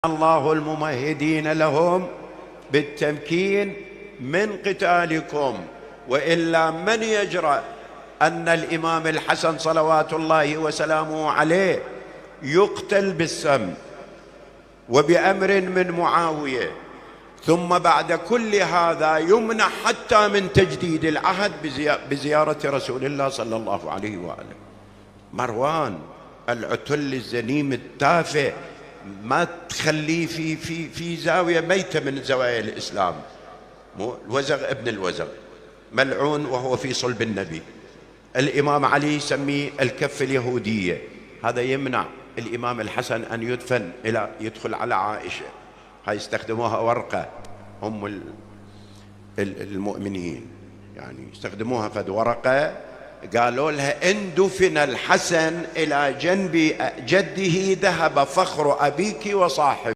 الله الممهدين لهم بالتمكين من قتالكم، وإلا من يجرأ أن الإمام الحسن صلوات الله وسلامه عليه يقتل بالسم وبأمر من معاوية، ثم بعد كل هذا يمنع حتى من تجديد العهد بزيارة رسول الله صلى الله عليه وآله. مروان العتل الزنيم التافه ما تخليه في زاوية ميتة من زوايا الإسلام، الوزغ ابن الوزغ ملعون وهو في صلب النبي. الإمام علي يسميه الكف اليهودية، هذا يمنع الإمام الحسن أن يدخل على عائشة، هاي يستخدموها ورقة هم المؤمنين، يعني يستخدموها فد ورقة، قالوا لها إن دفن الحسن إلى جنب جده ذهب فخر أبيك وصاحب